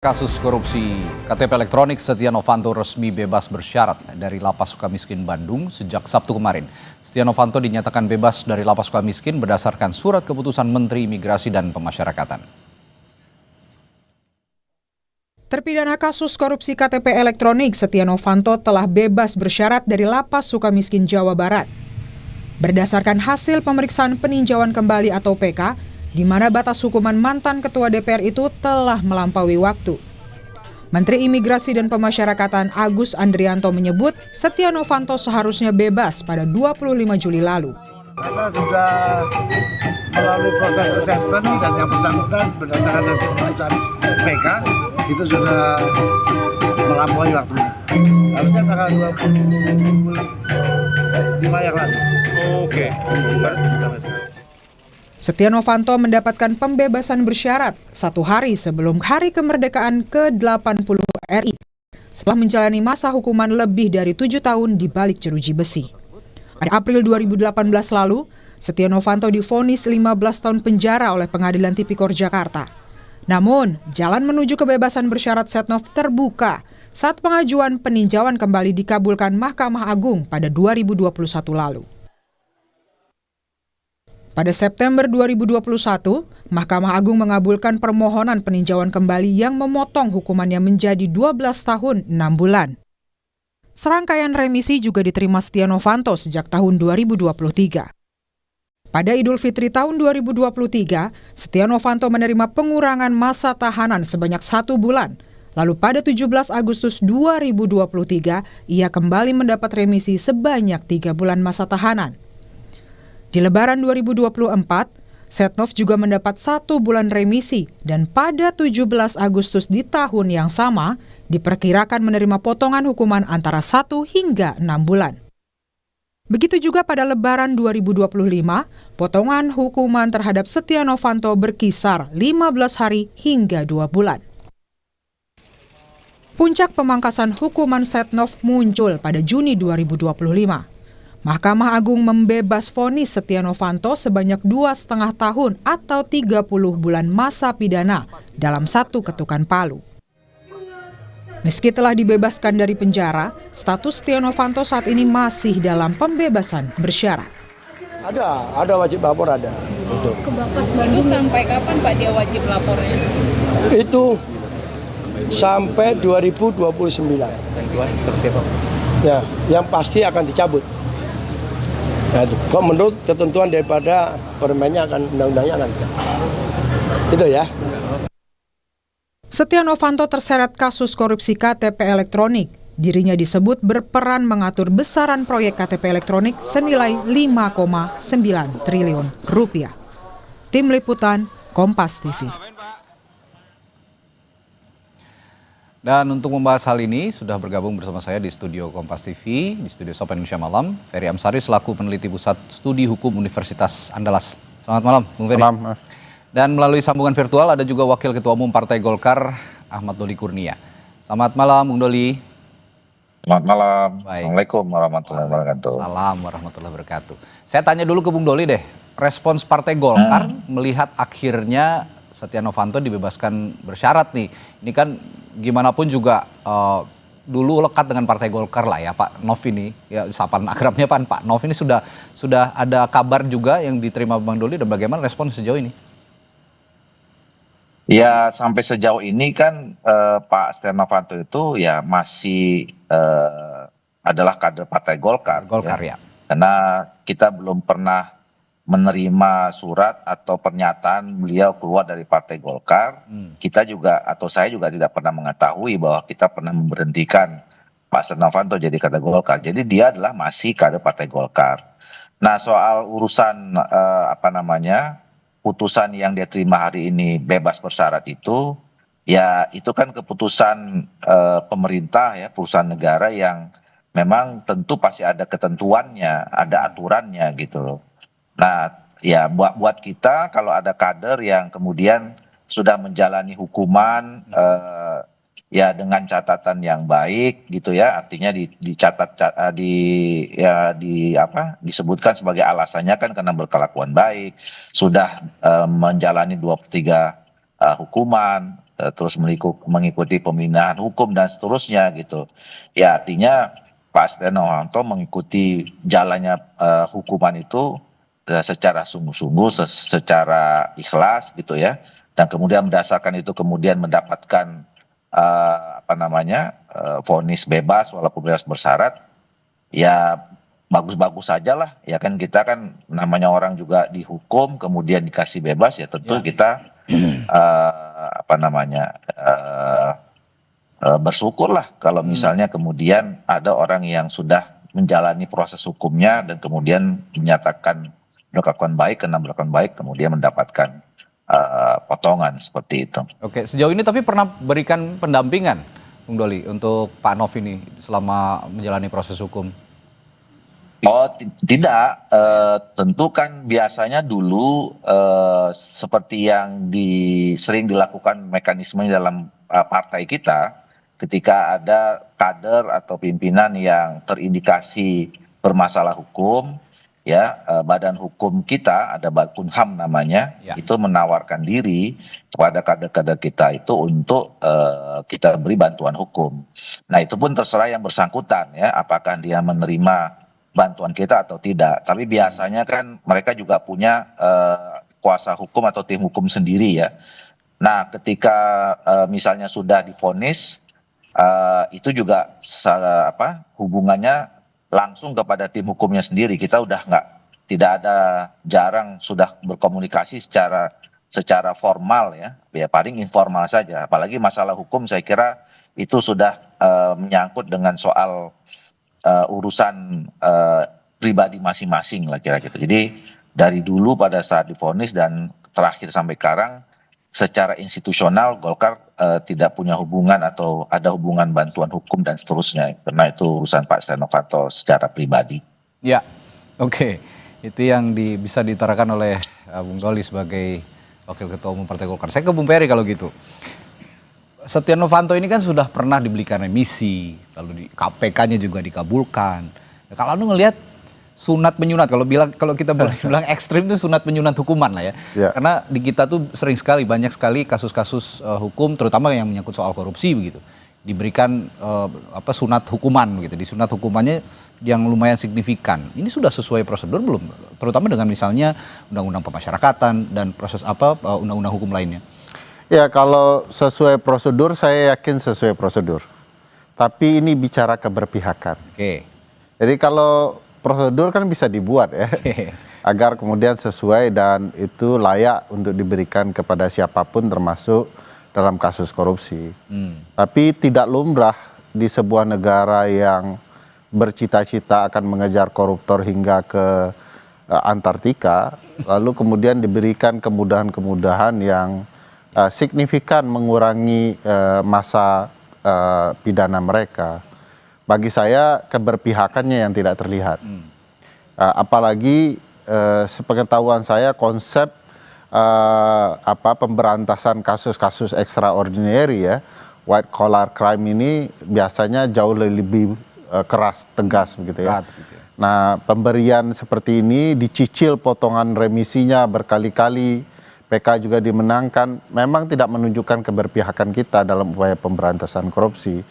Kasus korupsi KTP elektronik, Setia Novanto resmi bebas bersyarat dari Lapas Sukamiskin Bandung sejak Sabtu kemarin. Setia Novanto dinyatakan bebas dari Lapas Sukamiskin berdasarkan surat keputusan Menteri Imigrasi dan Pemasyarakatan. Terpidana kasus korupsi KTP elektronik, Setia Novanto telah bebas bersyarat dari Lapas Sukamiskin, Jawa Barat. Berdasarkan hasil pemeriksaan peninjauan kembali atau PK, di mana batas hukuman mantan Ketua DPR itu telah melampaui waktu. Menteri Imigrasi dan Pemasyarakatan Agus Andrianto menyebut Setia Novanto seharusnya bebas pada 25 Juli lalu. Karena sudah melalui proses asesmen dan yang bersangkutan berdasarkan dari keputusan PK itu sudah melampaui waktunya. Harusnya tanggal 25 yang lalu. Oke. Setia Novanto mendapatkan pembebasan bersyarat 1 hari sebelum Hari Kemerdekaan ke-80 RI setelah menjalani masa hukuman lebih dari 7 tahun di balik jeruji besi. Pada April 2018 lalu, Setia Novanto divonis 15 tahun penjara oleh Pengadilan Tipikor Jakarta. Namun, jalan menuju kebebasan bersyarat Setnov terbuka saat pengajuan peninjauan kembali dikabulkan Mahkamah Agung pada 2021 lalu. Pada September 2021, Mahkamah Agung mengabulkan permohonan peninjauan kembali yang memotong hukumannya menjadi 12 tahun 6 bulan. Serangkaian remisi juga diterima Setia Novanto sejak tahun 2023. Pada Idul Fitri tahun 2023, Setia Novanto menerima pengurangan masa tahanan sebanyak 1 bulan. Lalu pada 17 Agustus 2023, ia kembali mendapat remisi sebanyak 3 bulan masa tahanan. Di Lebaran 2024, Setnov juga mendapat 1 bulan remisi dan pada 17 Agustus di tahun yang sama diperkirakan menerima potongan hukuman antara 1 hingga 6 bulan. Begitu juga pada Lebaran 2025, potongan hukuman terhadap Setia Novanto berkisar 15 hari hingga 2 bulan. Puncak pemangkasan hukuman Setnov muncul pada Juni 2025. Mahkamah Agung membebas vonis Setia Novanto sebanyak 2,5 tahun atau 30 bulan masa pidana dalam 1 ketukan palu. Meski telah dibebaskan dari penjara, status Setia Novanto saat ini masih dalam pembebasan bersyarat. Ada wajib lapor ada. Itu sampai kapan Pak dia wajib lapornya? Itu sampai 2029. Ya, yang pasti akan dicabut. Nah, itu kok menurut ketentuan daripada permennya akan undang-undangnya akan itu ya. Setia Novanto terseret kasus korupsi KTP elektronik. Dirinya disebut berperan mengatur besaran proyek KTP elektronik senilai 5,9 triliun rupiah. Tim Liputan, Kompas TV. Dan untuk membahas hal ini sudah bergabung bersama saya di studio Kompas TV, di studio Sapa Indonesia Malam, Ferry Amsari selaku peneliti Pusat Studi Hukum Universitas Andalas. Selamat malam, Bung Ferry. Malam, Mas. Dan melalui sambungan virtual ada juga Wakil Ketua Umum Partai Golkar, Ahmad Doli Kurnia. Selamat malam, Bung Doli. Selamat malam. Baik. Assalamualaikum warahmatullahi wabarakatuh. Salam warahmatullahi wabarakatuh. Saya tanya dulu ke Bung Doli deh, respons Partai Golkar melihat akhirnya Setia Novanto dibebaskan bersyarat nih. Ini kan gimana pun juga dulu lekat dengan Partai Golkar lah ya Pak Nov ini. Ya sapaan akrabnya Pak Nov ini sudah ada kabar juga yang diterima Bang Doli, dan bagaimana respon sejauh ini? Ya sampai sejauh ini kan Pak Setia Novanto itu ya masih adalah kader Partai Golkar. Golkar ya. Karena kita belum pernah menerima surat atau pernyataan beliau keluar dari Partai Golkar. Kita juga atau saya juga tidak pernah mengetahui bahwa kita pernah memberhentikan Pak Setia Novanto jadi kader Golkar. Jadi dia adalah masih kader Partai Golkar. Nah soal urusan putusan yang dia terima hari ini bebas bersyarat itu, ya itu kan keputusan pemerintah ya, perusahaan negara yang memang tentu pasti ada ketentuannya, ada aturannya gitu loh. Nah, ya buat kita kalau ada kader yang kemudian sudah menjalani hukuman ya dengan catatan yang baik gitu ya, artinya disebutkan sebagai alasannya kan karena berkelakuan baik, sudah menjalani 2/3 hukuman, terus mengikuti pembinaan hukum dan seterusnya gitu. Ya artinya Pak Setia Novanto mengikuti jalannya hukuman itu secara sungguh-sungguh, secara ikhlas gitu ya, dan kemudian berdasarkan itu kemudian mendapatkan vonis bebas walaupun bebas bersyarat, ya bagus-bagus saja lah ya kan. Kita kan namanya orang juga dihukum kemudian dikasih bebas, ya tentu kita bersyukurlah kalau misalnya kemudian ada orang yang sudah menjalani proses hukumnya dan kemudian dinyatakan berkelakuan baik, karena berkelakuan baik kemudian mendapatkan potongan seperti itu. Oke, sejauh ini tapi pernah berikan pendampingan, Bung Doli, untuk Pak Nov ini selama menjalani proses hukum? Oh tidak, tentu kan biasanya dulu seperti yang sering dilakukan mekanismenya dalam partai kita, ketika ada kader atau pimpinan yang terindikasi bermasalah hukum, ya badan hukum kita, ada Bakunham namanya, itu menawarkan diri kepada kader-kader kita itu untuk kita beri bantuan hukum. Nah itu pun terserah yang bersangkutan ya, apakah dia menerima bantuan kita atau tidak. Tapi biasanya kan mereka juga punya kuasa hukum atau tim hukum sendiri ya. Nah ketika misalnya sudah divonis, itu juga hubungannya langsung kepada tim hukumnya sendiri. Kita udah tidak ada, jarang sudah berkomunikasi secara formal ya paling informal saja. Apalagi masalah hukum saya kira itu sudah menyangkut dengan soal urusan pribadi masing-masing lah kira-kira. Jadi dari dulu pada saat divonis dan terakhir sampai sekarang secara institusional Golkar tidak punya hubungan atau ada hubungan bantuan hukum dan seterusnya, karena itu urusan Pak Setia Novanto secara pribadi. Ya, oke. Itu yang bisa diutarakan oleh Bung Doli sebagai Wakil Ketua Umum Partai Golkar. Saya ke Bung Peri kalau gitu. Setia Novanto ini kan sudah pernah diberikan remisi, lalu di KPK-nya juga dikabulkan. Nah, kalau Anda ngelihat sunat menyunat, kalau kita bilang ekstrim itu sunat menyunat hukuman lah ya. Karena di kita tuh banyak sekali kasus-kasus hukum, terutama yang menyangkut soal korupsi begitu. Diberikan sunat hukuman begitu, disunat hukumannya yang lumayan signifikan. Ini sudah sesuai prosedur belum? Terutama dengan misalnya undang-undang pemasyarakatan dan proses undang-undang hukum lainnya. Ya kalau sesuai prosedur saya yakin sesuai prosedur. Tapi ini bicara keberpihakan. Oke. Jadi kalau prosedur kan bisa dibuat ya. Agar kemudian sesuai dan itu layak untuk diberikan kepada siapapun termasuk dalam kasus korupsi. Tapi tidak lumrah di sebuah negara yang bercita-cita akan mengejar koruptor hingga ke Antartika, lalu kemudian diberikan kemudahan-kemudahan yang signifikan mengurangi masa pidana mereka. Bagi saya keberpihakannya yang tidak terlihat. Apalagi sepengetahuan saya konsep pemberantasan kasus-kasus extraordinary ya, white collar crime ini biasanya jauh lebih keras, tegas begitu ya. Nah, pemberian seperti ini dicicil potongan remisinya berkali-kali, PK juga dimenangkan, memang tidak menunjukkan keberpihakan kita dalam upaya pemberantasan korupsi.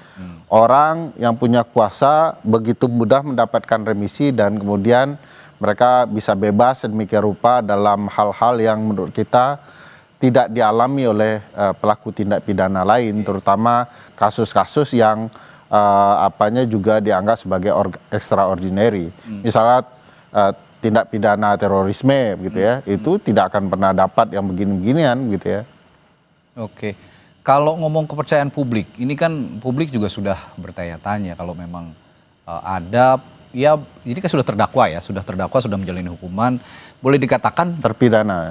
Orang yang punya kuasa begitu mudah mendapatkan remisi dan kemudian mereka bisa bebas sedemikian rupa dalam hal-hal yang menurut kita tidak dialami oleh pelaku tindak pidana lain, terutama kasus-kasus yang juga dianggap sebagai extraordinary. Misalnya tindak pidana terorisme gitu ya, itu tidak akan pernah dapat yang begini-beginian gitu ya. Oke, kalau ngomong kepercayaan publik, ini kan publik juga sudah bertanya-tanya kalau memang ada, ya ini kan sudah terdakwa, sudah menjalani hukuman, boleh dikatakan terpidana.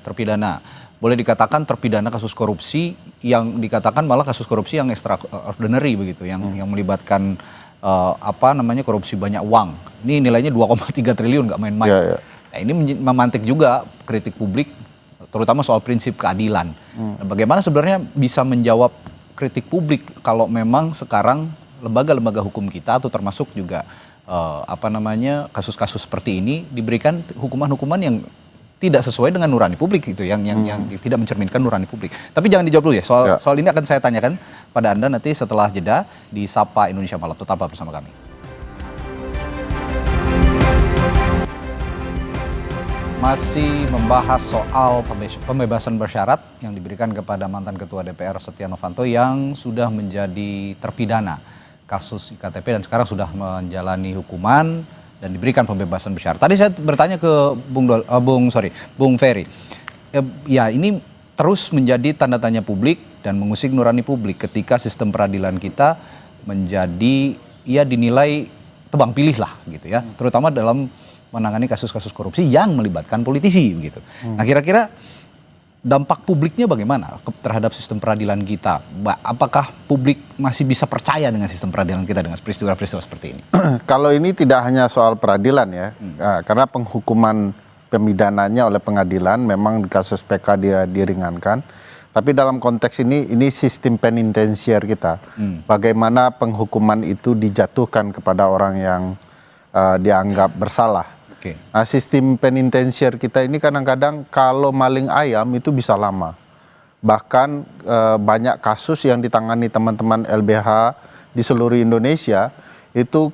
Terpidana. Boleh dikatakan terpidana kasus korupsi, yang dikatakan malah kasus korupsi yang extraordinary begitu, yang melibatkan korupsi banyak uang. Ini nilainya 2,3 triliun, nggak main-main. Nah, ini memantik juga kritik publik, terutama soal prinsip keadilan. Nah, bagaimana sebenarnya bisa menjawab kritik publik kalau memang sekarang lembaga-lembaga hukum kita atau termasuk juga kasus-kasus seperti ini diberikan hukuman-hukuman yang tidak sesuai dengan nurani publik itu, yang tidak mencerminkan nurani publik. Tapi jangan dijawab dulu ya, soal ini akan saya tanyakan pada Anda nanti setelah jeda di Sapa Indonesia Malam. Tetaplah bersama kami. Masih membahas soal pembebasan bersyarat yang diberikan kepada mantan Ketua DPR Setia Novanto yang sudah menjadi terpidana kasus IKTP dan sekarang sudah menjalani hukuman dan diberikan pembebasan bersyarat. Tadi saya bertanya ke Bung Ferry. Ya, ini terus menjadi tanda tanya publik dan mengusik nurani publik ketika sistem peradilan kita menjadi dinilai tebang pilih lah gitu ya, terutama dalam menangani kasus-kasus korupsi yang melibatkan politisi begitu. Nah, kira-kira dampak publiknya bagaimana terhadap sistem peradilan kita? Apakah publik masih bisa percaya dengan sistem peradilan kita dengan peristiwa-peristiwa seperti ini? Kalau ini tidak hanya soal peradilan ya, karena penghukuman pemidananya oleh pengadilan memang di kasus PK dia diringankan. Tapi dalam konteks ini sistem penitensier kita. Bagaimana penghukuman itu dijatuhkan kepada orang yang dianggap bersalah. Nah, sistem penitensier kita ini kadang-kadang kalau maling ayam itu bisa lama. Bahkan banyak kasus yang ditangani teman-teman LBH di seluruh Indonesia itu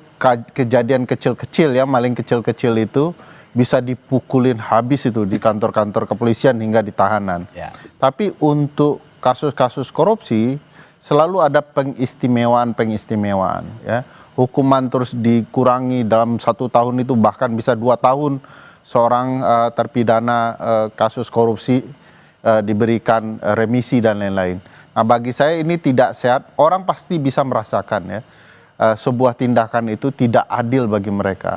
kejadian kecil-kecil ya, maling kecil-kecil itu bisa dipukulin habis itu di kantor-kantor kepolisian hingga di tahanan. Tapi untuk kasus-kasus korupsi selalu ada pengistimewaan ya. Hukuman terus dikurangi dalam 1 tahun itu bahkan bisa 2 tahun seorang terpidana kasus korupsi diberikan remisi dan lain-lain. Nah, bagi saya ini tidak sehat. Orang pasti bisa merasakan ya sebuah tindakan itu tidak adil bagi mereka.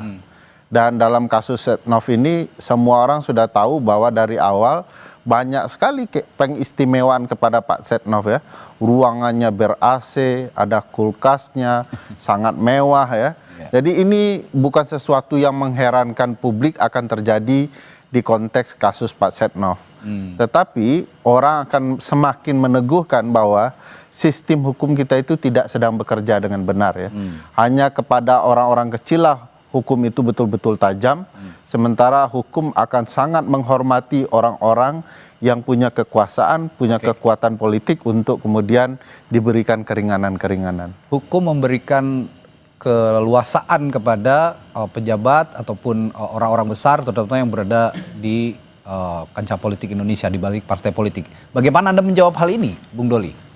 Dan dalam kasus Setnov ini semua orang sudah tahu bahwa dari awal banyak sekali pengistimewaan kepada Pak Setnov ya. Ruangannya ber-AC, ada kulkasnya, sangat mewah ya. Jadi ini bukan sesuatu yang mengherankan publik akan terjadi di konteks kasus Pak Setnov. Tetapi orang akan semakin meneguhkan bahwa sistem hukum kita itu tidak sedang bekerja dengan benar ya. Hanya kepada orang-orang kecil lah hukum itu betul-betul tajam, sementara hukum akan sangat menghormati orang-orang yang punya kekuasaan, punya kekuatan politik untuk kemudian diberikan keringanan-keringanan. Hukum memberikan keleluasaan kepada pejabat ataupun orang-orang besar, terutama yang berada di kancah politik Indonesia, di balik partai politik. Bagaimana Anda menjawab hal ini, Bung Doli?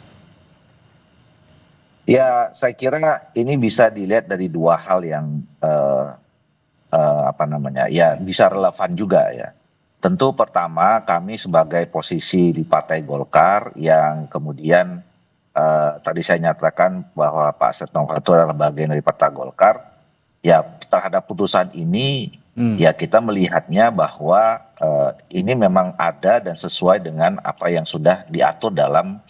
Ya, saya kira ini bisa dilihat dari 2 hal yang bisa relevan juga ya. Tentu pertama kami sebagai posisi di Partai Golkar yang kemudian tadi saya nyatakan bahwa Pak Setia Novanto adalah bagian dari Partai Golkar. Ya, terhadap putusan ini ya kita melihatnya bahwa ini memang ada dan sesuai dengan apa yang sudah diatur dalam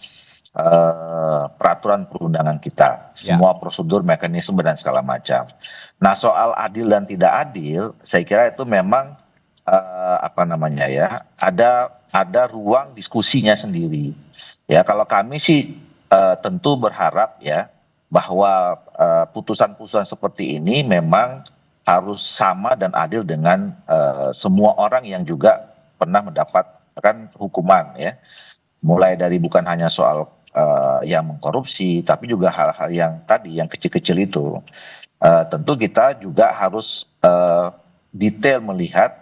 peraturan perundangan kita, semua prosedur, mekanisme dan segala macam. Nah, soal adil dan tidak adil, saya kira itu memang ada ruang diskusinya sendiri. Ya, kalau kami sih tentu berharap ya bahwa putusan-putusan seperti ini memang harus sama dan adil dengan semua orang yang juga pernah mendapatkan hukuman ya. Mulai dari bukan hanya soal yang mengkorupsi, tapi juga hal-hal yang tadi yang kecil-kecil itu. Tentu kita juga harus detail melihat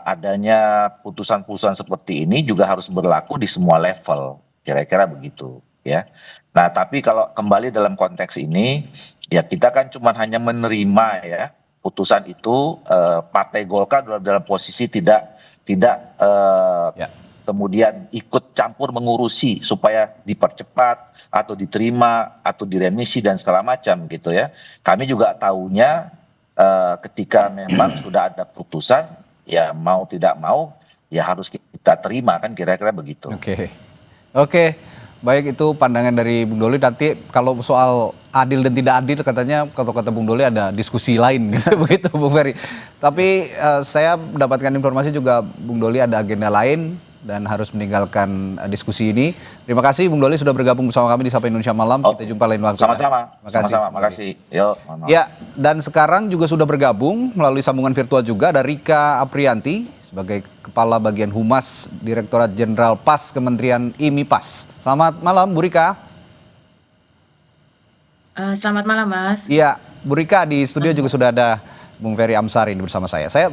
adanya putusan-putusan seperti ini juga harus berlaku di semua level, kira-kira begitu ya. Nah, tapi kalau kembali dalam konteks ini ya kita kan cuma hanya menerima ya putusan itu, Partai Golkar dalam posisi tidak kemudian ikut campur mengurusi supaya dipercepat atau diterima atau diremisi dan segala macam gitu ya. Kami juga tahunya ketika memang sudah ada putusan ya mau tidak mau ya harus kita terima, kan kira-kira begitu. Oke. Baik, itu pandangan dari Bung Doli. Nanti kalau soal adil dan tidak adil katanya kata Bung Doli ada diskusi lain gitu begitu Bung Ferry. Tapi saya mendapatkan informasi juga Bung Doli ada agenda lain dan harus meninggalkan diskusi ini. Terima kasih Bung Doli sudah bergabung bersama kami di Sapa Indonesia Malam. Kita jumpa lain waktu. Sama-sama. Makasih. Ya, dan sekarang juga sudah bergabung melalui sambungan virtual juga ada Rika Aprianti, sebagai Kepala Bagian Humas Direktorat Jenderal PAS Kementerian IMI-PAS. Selamat malam Bu Rika. Selamat malam, Mas. Iya, Bu Rika, di studio juga sudah ada Bung Ferry Amsari ini bersama saya. Saya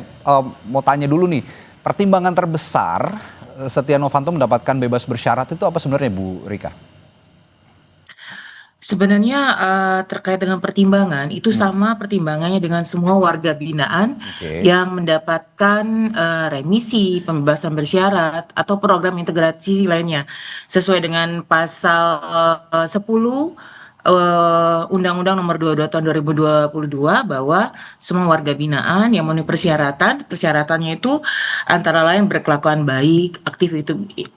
mau tanya dulu nih, pertimbangan terbesar Setia Novanto mendapatkan bebas bersyarat itu apa sebenarnya Bu Rika? Sebenarnya terkait dengan pertimbangan, itu sama pertimbangannya dengan semua warga binaan yang mendapatkan remisi, pembebasan bersyarat, atau program integrasi lainnya. Sesuai dengan pasal 10 Undang-Undang Nomor 22 Tahun 2022 bahwa semua warga binaan yang memenuhi persyaratannya itu antara lain berkelakuan baik,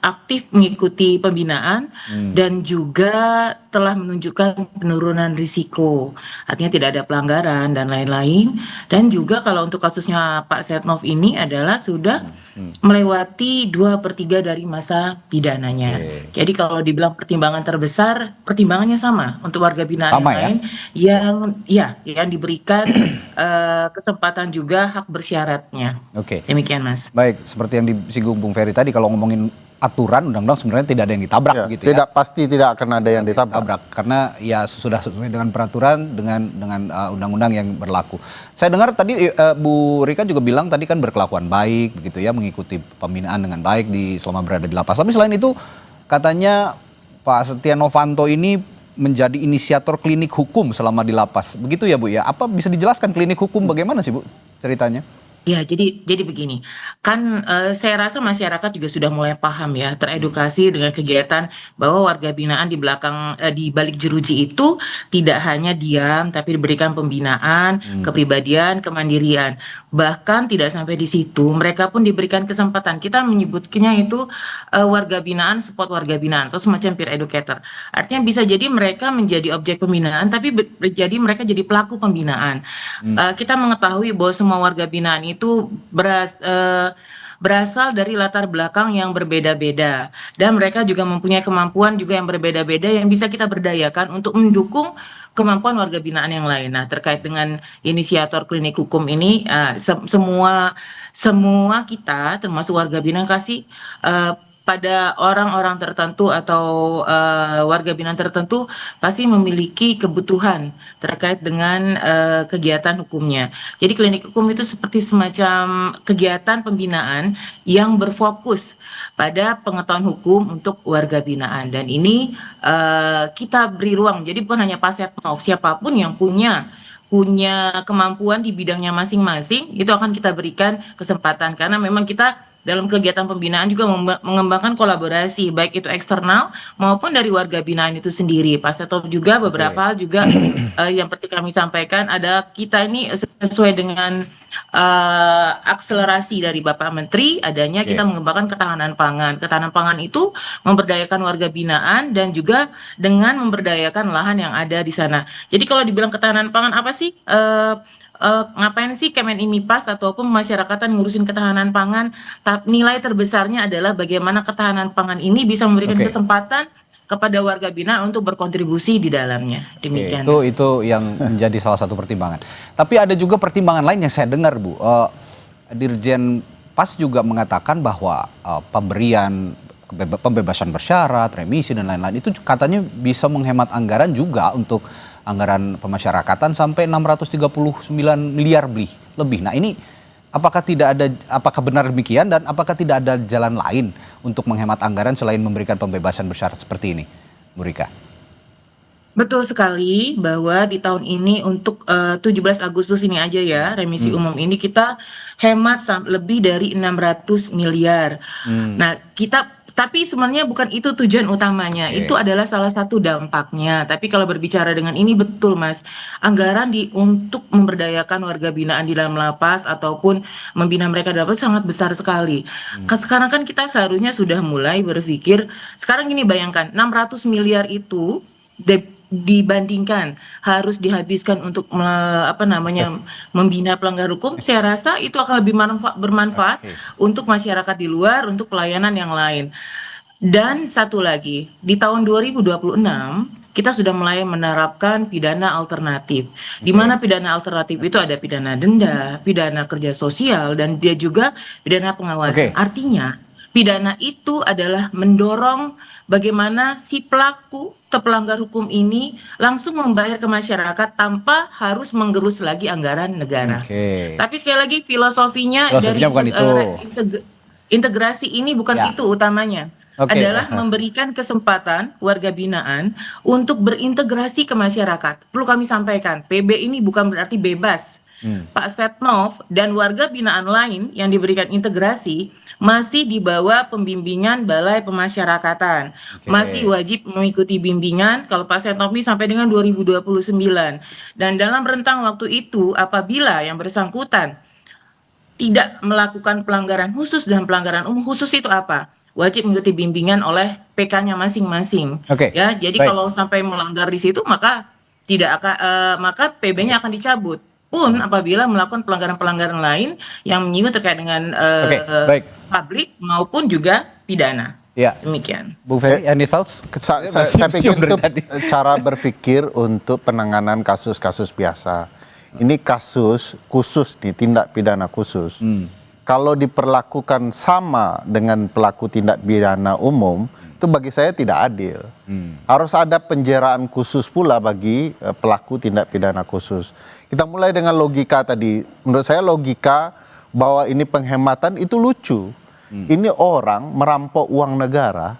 aktif mengikuti pembinaan, dan juga telah menunjukkan penurunan risiko, artinya tidak ada pelanggaran dan lain-lain. Dan juga kalau untuk kasusnya Pak Setnov ini adalah sudah melewati 2/3 dari masa pidananya. Jadi kalau dibilang pertimbangan terbesar, pertimbangannya sama untuk warga binaan Sama, yang lain yang diberikan kesempatan juga hak bersyaratnya. Demikian, Mas. Baik, seperti yang disinggung Bung Ferry tadi, kalau ngomongin aturan undang-undang sebenarnya tidak ada yang ditabrak begitu ya. Pasti tidak akan ada yang ditabrak. Karena ya sudah sesuai dengan peraturan dengan undang-undang yang berlaku. Saya dengar tadi Bu Rika juga bilang tadi kan berkelakuan baik begitu ya, mengikuti pembinaan dengan baik selama berada di lapas. Tapi selain itu katanya Pak Setia Novanto ini menjadi inisiator klinik hukum selama di lapas. Begitu ya Bu ya? Apa bisa dijelaskan klinik hukum bagaimana sih Bu ceritanya? Ya, jadi begini, kan saya rasa masyarakat juga sudah mulai paham ya, teredukasi dengan kegiatan bahwa warga binaan di balik jeruji itu tidak hanya diam, tapi diberikan pembinaan, kepribadian, kemandirian. Bahkan tidak sampai di situ, mereka pun diberikan kesempatan. Kita menyebutnya itu warga binaan, support warga binaan, atau semacam peer educator. Artinya bisa jadi mereka menjadi objek pembinaan, tapi mereka jadi pelaku pembinaan. Kita mengetahui bahwa semua warga binaan itu berasal dari latar belakang yang berbeda-beda, dan mereka juga mempunyai kemampuan juga yang berbeda-beda yang bisa kita berdayakan untuk mendukung kemampuan warga binaan yang lain. Nah, terkait dengan inisiator klinik hukum ini, semua kita termasuk warga binaan kasih pada orang-orang tertentu atau warga binaan tertentu pasti memiliki kebutuhan terkait dengan kegiatan hukumnya. Jadi klinik hukum itu seperti semacam kegiatan pembinaan yang berfokus pada pengetahuan hukum untuk warga binaan. Dan ini kita beri ruang, jadi bukan hanya Pak Setnov, siapapun yang punya kemampuan di bidangnya masing-masing, itu akan kita berikan kesempatan. Karena memang kita dalam kegiatan pembinaan juga mengembangkan kolaborasi, baik itu eksternal maupun dari warga binaan itu sendiri. Pak Setnov juga beberapa hal juga yang seperti kami sampaikan, ada kita ini sesuai dengan akselerasi dari Bapak Menteri, adanya kita mengembangkan ketahanan pangan. Ketahanan pangan itu memberdayakan warga binaan dan juga dengan memberdayakan lahan yang ada di sana. Jadi kalau dibilang ketahanan pangan apa sih? Ngapain sih Kemen IMI-PAS ataupun masyarakatan ngurusin ketahanan pangan? Nilai terbesarnya adalah bagaimana ketahanan pangan ini bisa memberikan kesempatan kepada warga binaan untuk berkontribusi di dalamnya. Demikian. Itu yang menjadi salah satu pertimbangan. Tapi ada juga pertimbangan lain yang saya dengar, Bu. Dirjen PAS juga mengatakan bahwa pemberian pembebasan bersyarat, remisi dan lain-lain itu katanya bisa menghemat anggaran juga untuk anggaran pemasyarakatan sampai 639 miliar lebih. Nah, ini apakah benar demikian dan apakah tidak ada jalan lain untuk menghemat anggaran selain memberikan pembebasan bersyarat seperti ini, Bu Rika? Betul sekali bahwa di tahun ini untuk 17 Agustus ini aja ya, remisi umum ini kita hemat lebih dari 600 miliar. Nah, tapi sebenarnya bukan itu tujuan utamanya, itu adalah salah satu dampaknya. Tapi kalau berbicara dengan ini betul Mas, anggaran untuk memberdayakan warga binaan di dalam lapas ataupun membina mereka di lapas sangat besar sekali. Sekarang kan kita seharusnya sudah mulai berpikir, sekarang ini bayangkan 600 miliar itu dibandingkan harus dihabiskan untuk membina pelanggar hukum, saya rasa itu akan lebih bermanfaat untuk masyarakat di luar, untuk pelayanan yang lain. Dan satu lagi, di tahun 2026 kita sudah mulai menerapkan pidana alternatif. Di mana pidana alternatif itu ada pidana denda, pidana kerja sosial, dan dia juga pidana pengawasan. Artinya, pidana itu adalah mendorong bagaimana si pelaku atau pelanggar hukum ini langsung membayar ke masyarakat tanpa harus menggerus lagi anggaran negara. Tapi sekali lagi filosofinya dari bukan itu. Integrasi ini bukan itu utamanya. Adalah memberikan kesempatan warga binaan untuk berintegrasi ke masyarakat. Perlu kami sampaikan, PB ini bukan berarti bebas. Pak Setnov dan warga binaan lain yang diberikan integrasi masih di bawah pembimbingan Balai Pemasyarakatan. Masih wajib mengikuti bimbingan kalau Pak Setnov ini sampai dengan 2029. Dan dalam rentang waktu itu apabila yang bersangkutan tidak melakukan pelanggaran khusus dan pelanggaran umum, khusus itu apa? Wajib mengikuti bimbingan oleh PK-nya masing-masing. Ya, jadi kalau sampai melanggar di situ maka tidak akan maka PB-nya akan dicabut. Pun apabila melakukan pelanggaran-pelanggaran lain yang menyinggung terkait dengan publik maupun juga pidana. Demikian. Bung Ferry, any thoughts? Saya pikir itu cara berpikir untuk penanganan kasus-kasus biasa. Ini kasus khusus nih, tindak pidana khusus. Kalau diperlakukan sama dengan pelaku tindak pidana umum, itu bagi saya tidak adil. Harus ada penjeraan khusus pula bagi pelaku tindak pidana khusus. Kita mulai dengan logika tadi. Menurut saya logika bahwa ini penghematan itu lucu. Ini orang merampok uang negara,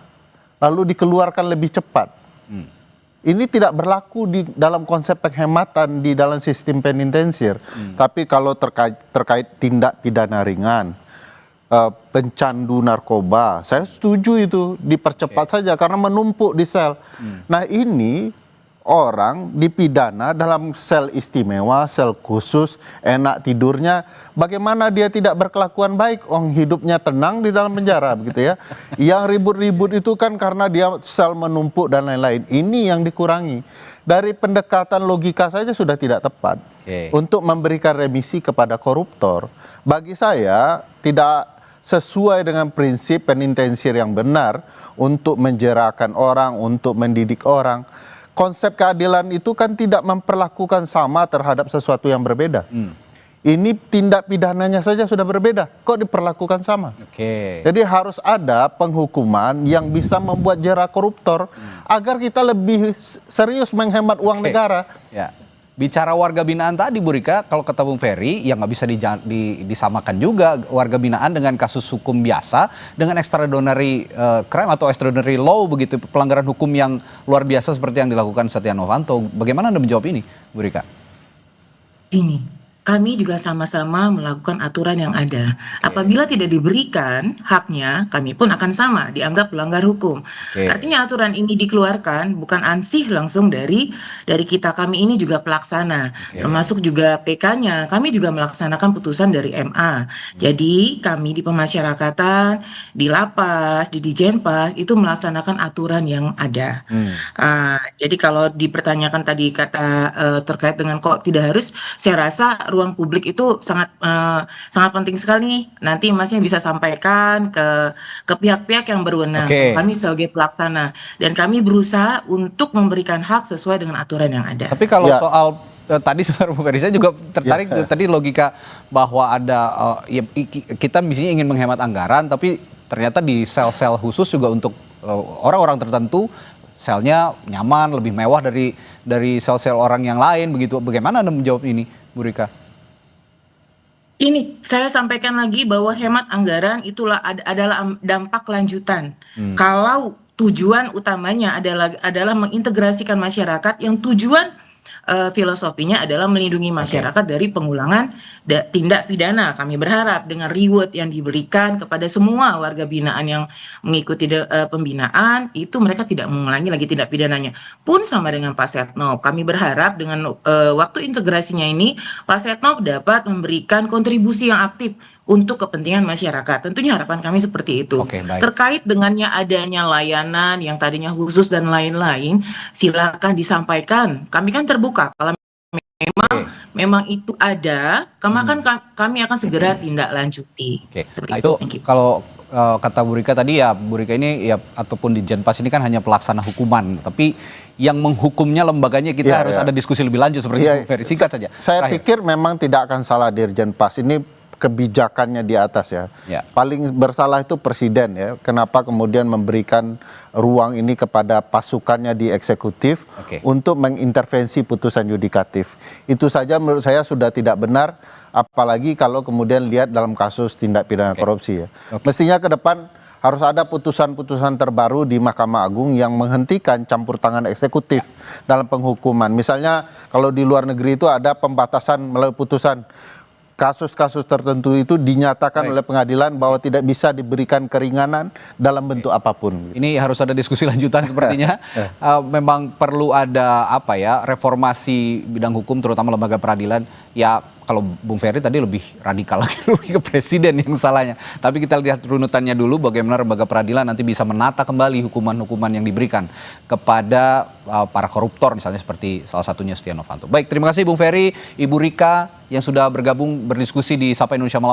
lalu dikeluarkan lebih cepat. Ini tidak berlaku di dalam konsep penghematan di dalam sistem penitensir. Tapi kalau terkait tindak pidana ringan, pencandu narkoba, saya setuju itu dipercepat saja karena menumpuk di sel. Nah ini orang dipidana dalam sel istimewa, sel khusus, enak tidurnya. Bagaimana dia tidak berkelakuan baik? Hidupnya tenang di dalam penjara, begitu ya. Yang ribut-ribut itu kan karena dia sel menumpuk dan lain-lain. Ini yang dikurangi. Dari pendekatan logika saja sudah tidak tepat untuk memberikan remisi kepada koruptor. Bagi saya tidak sesuai dengan prinsip penitensir yang benar untuk menjerakan orang, untuk mendidik orang. Konsep keadilan itu kan tidak memperlakukan sama terhadap sesuatu yang berbeda. Ini tindak pidananya saja sudah berbeda, kok diperlakukan sama? Jadi harus ada penghukuman yang bisa membuat jera koruptor agar kita lebih serius menghemat uang negara. Bicara warga binaan tadi, Bu Rika, kalau kata Bung Ferry, ya nggak bisa disamakan juga warga binaan dengan kasus hukum biasa, dengan extraordinary crime atau extraordinary law, begitu, pelanggaran hukum yang luar biasa seperti yang dilakukan Setia Novanto. Bagaimana Anda menjawab ini, Bu Rika? Ini, kami juga sama-sama melakukan aturan yang ada. Apabila tidak diberikan haknya, kami pun akan sama dianggap pelanggar hukum. Artinya aturan ini dikeluarkan bukan ansih langsung dari kita, kami ini juga pelaksana, termasuk juga PK-nya. Kami juga melaksanakan putusan dari MA. Jadi kami di pemasyarakatan, di lapas, di Dijenpas itu melaksanakan aturan yang ada. Jadi kalau dipertanyakan tadi kata terkait dengan kok tidak harus, saya rasa ruang publik itu sangat penting sekali nih. Nanti Masnya bisa sampaikan ke pihak-pihak yang berwenang. Kami sebagai pelaksana dan kami berusaha untuk memberikan hak sesuai dengan aturan yang ada. Tapi kalau soal tadi sebenarnya Bu Ferry, saya juga tertarik tadi logika bahwa ada kita misalnya ingin menghemat anggaran, tapi ternyata di sel-sel khusus juga untuk orang-orang tertentu selnya nyaman, lebih mewah dari sel-sel orang yang lain, begitu. Bagaimana Anda menjawab ini, Bu Rika? Ini saya sampaikan lagi bahwa hemat anggaran itulah adalah dampak lanjutan. Kalau tujuan utamanya adalah mengintegrasikan masyarakat, yang tujuan filosofinya adalah melindungi masyarakat dari pengulangan tindak pidana. Kami berharap dengan reward yang diberikan kepada semua warga binaan yang mengikuti pembinaan, itu mereka tidak mengulangi lagi tindak pidananya. Pun sama dengan Pak Setnov, kami berharap dengan waktu integrasinya ini, Pak Setnov dapat memberikan kontribusi yang aktif untuk kepentingan masyarakat. Tentunya harapan kami seperti itu. Terkait dengannya adanya layanan yang tadinya khusus dan lain-lain, silakan disampaikan. Kami kan terbuka. Kalau memang itu ada, kami akan segera tindak lanjuti. Nah itu kalau kata Bu Rika tadi, ya Bu Rika ini ya ataupun di Jenpas ini kan hanya pelaksana hukuman, tapi yang menghukumnya lembaganya kita harus ada diskusi lebih lanjut seperti itu. Ferry, singkat saja. Saya pikir memang tidak akan salah Dirjen Pas, ini kebijakannya di atas ya. Paling bersalah itu presiden ya. Kenapa kemudian memberikan ruang ini kepada pasukannya di eksekutif untuk mengintervensi putusan yudikatif. Itu saja menurut saya sudah tidak benar, apalagi kalau kemudian lihat dalam kasus tindak pidana korupsi ya. Mestinya ke depan harus ada putusan-putusan terbaru di Mahkamah Agung yang menghentikan campur tangan eksekutif dalam penghukuman. Misalnya kalau di luar negeri itu ada pembatasan melalui putusan, kasus-kasus tertentu itu dinyatakan oleh pengadilan bahwa tidak bisa diberikan keringanan dalam bentuk apapun. Ini harus ada diskusi lanjutan sepertinya. Memang perlu ada reformasi bidang hukum terutama lembaga peradilan. Ya kalau Bung Ferry tadi lebih radikal lagi, lebih ke presiden yang salahnya. Tapi kita lihat runutannya dulu bagaimana lembaga peradilan nanti bisa menata kembali hukuman-hukuman yang diberikan kepada para koruptor misalnya seperti salah satunya Setia Novanto. Baik, terima kasih Bung Ferry, Ibu Rika yang sudah bergabung berdiskusi di Sapa Indonesia Malam.